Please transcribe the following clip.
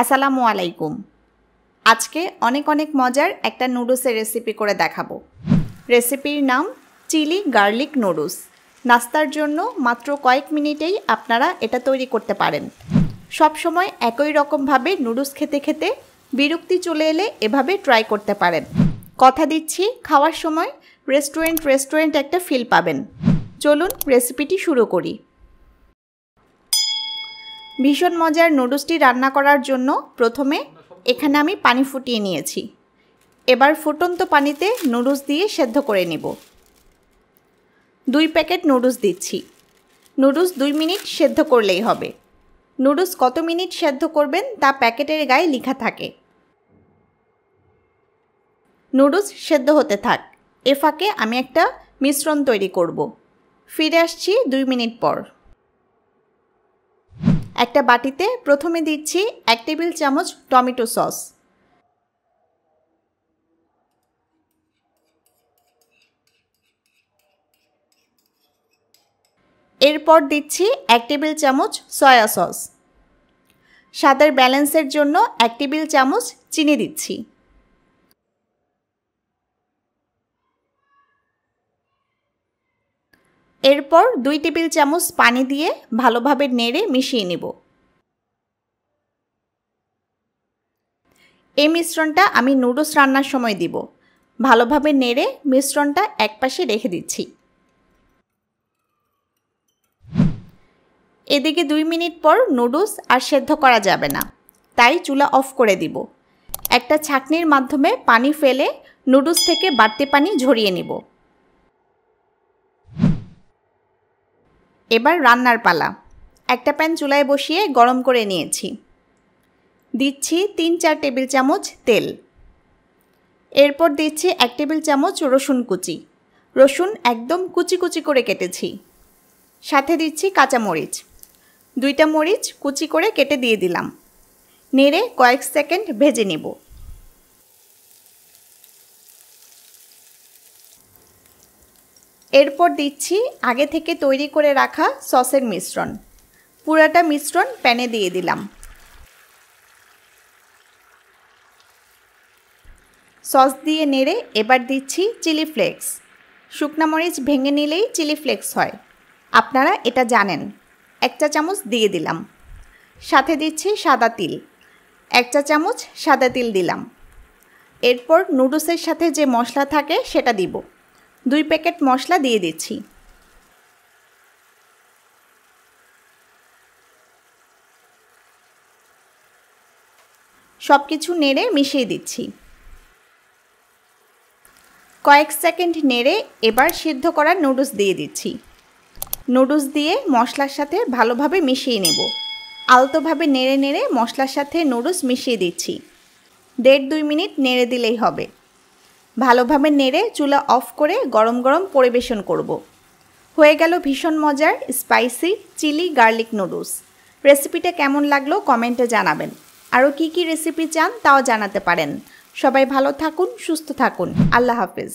আসসালামু আলাইকুম। আজকে অনেক মজার একটা নুডলসের রেসিপি করে দেখাবো। রেসিপির নাম চিলি গার্লিক নুডলস। নাস্তার জন্য মাত্র কয়েক মিনিটেই আপনারা এটা তৈরি করতে পারেন। সব সময় একই রকমভাবে নুডলস খেতে খেতে বিরক্তি চলে এলে এভাবে ট্রাই করতে পারেন। কথা দিচ্ছি খাওয়ার সময় রেস্টুরেন্ট একটা ফিল পাবেন। চলুন রেসিপিটি শুরু করি। ভীষণ মজার নুডলসটি রান্না করার জন্য প্রথমে এখানে আমি পানি ফুটিয়ে নিয়েছি। এবার ফুটন্ত পানিতে নুডলস দিয়ে সেদ্ধ করে নেব। 2 প্যাকেট নুডলস দিচ্ছি। নুডলস 2 মিনিট সেদ্ধ করলেই হবে। নুডলস কত মিনিট সেদ্ধ করবেন তা প্যাকেটের গায়ে লেখা থাকে। নুডলস সেদ্ধ হতে থাক। এ ফাঁকে আমি একটা মিশ্রণ তৈরি করব। ফিরে আসছি 2 মিনিট পর। একটা বাটিতে প্রথমে দিচ্ছি 1 টেবিল চামচ টমেটো সস, এরপর দিচ্ছি 1 টেবিল চামচ সয়া সস, স্বাদের ব্যালেন্সের জন্য 1 টেবিল চামচ চিনি দিচ্ছি। এরপর 2 টেবিল চামচ পানি দিয়ে ভালোভাবে নেড়ে মিশিয়ে নেব। এই মিশ্রণটা আমি নুডলস রান্নার সময় দিব। ভালোভাবে নেড়ে মিশ্রণটা একপাশে রেখে দিচ্ছি। এদিকে 2 মিনিট পর নুডলস আর সেদ্ধ করা যাবে না, তাই চুলা অফ করে দিব। একটা ছাঁকনির মাধ্যমে পানি ফেলে নুডলস থেকে বাড়তি পানি ঝরিয়ে নিব। এবার রান্নার পালা। একটা প্যান চুলায় বসিয়ে গরম করে নিয়েছি। দিচ্ছি 3-4 টেবিল চামচ তেল। এরপর দিচ্ছি 1 টেবিল চামচ রসুন কুচি। রসুন একদম কুচি করে কেটেছি। সাথে দিচ্ছি কাঁচামরিচ। 2টা মরিচ কুচি করে কেটে দিয়ে দিলাম। নেড়ে কয়েক সেকেন্ড ভেজে নেব। এরপর দিচ্ছি আগে থেকে তৈরি করে রাখা সসের মিশ্রণ। পুরাটা মিশ্রণ প্যানে দিয়ে দিলাম। সস দিয়ে নেড়ে এবার দিচ্ছি চিলি ফ্লেক্স। শুকনা মরিচ ভেঙে নিলেই চিলি ফ্লেক্স হয়, আপনারা এটা জানেন। 1 চা চামচ দিয়ে দিলাম। সাথে দিচ্ছি সাদা তিল। 1 চা চামচ সাদা তিল দিলাম। এরপর নুডলসের সাথে যে মশলা থাকে সেটা দিব। 2 প্যাকেট মশলা দিয়ে দিচ্ছি। সব কিছু নেড়ে মিশিয়ে দিচ্ছি। কয়েক সেকেন্ড নেড়ে এবার সিদ্ধ করা নুডলস দিয়ে দিচ্ছি। নুডলস দিয়ে মশলার সাথে ভালোভাবে মিশিয়ে নেব। আলতোভাবে নেড়ে মশলার সাথে নুডলস মিশিয়ে দিচ্ছি। 1.5-2 মিনিট নেড়ে দিলেই হবে। ভালোভাবে নেড়ে চুলা অফ করে গরম পরিবেশন করব। হয়ে গেল ভীষণ মজার স্পাইসি চিলি গার্লিক নুডলস। রেসিপিটা কেমন লাগলো কমেন্টে জানাবেন। আরও কি রেসিপি চান তাও জানাতে পারেন। সবাই ভালো থাকুন, সুস্থ থাকুন। আল্লাহ হাফেজ।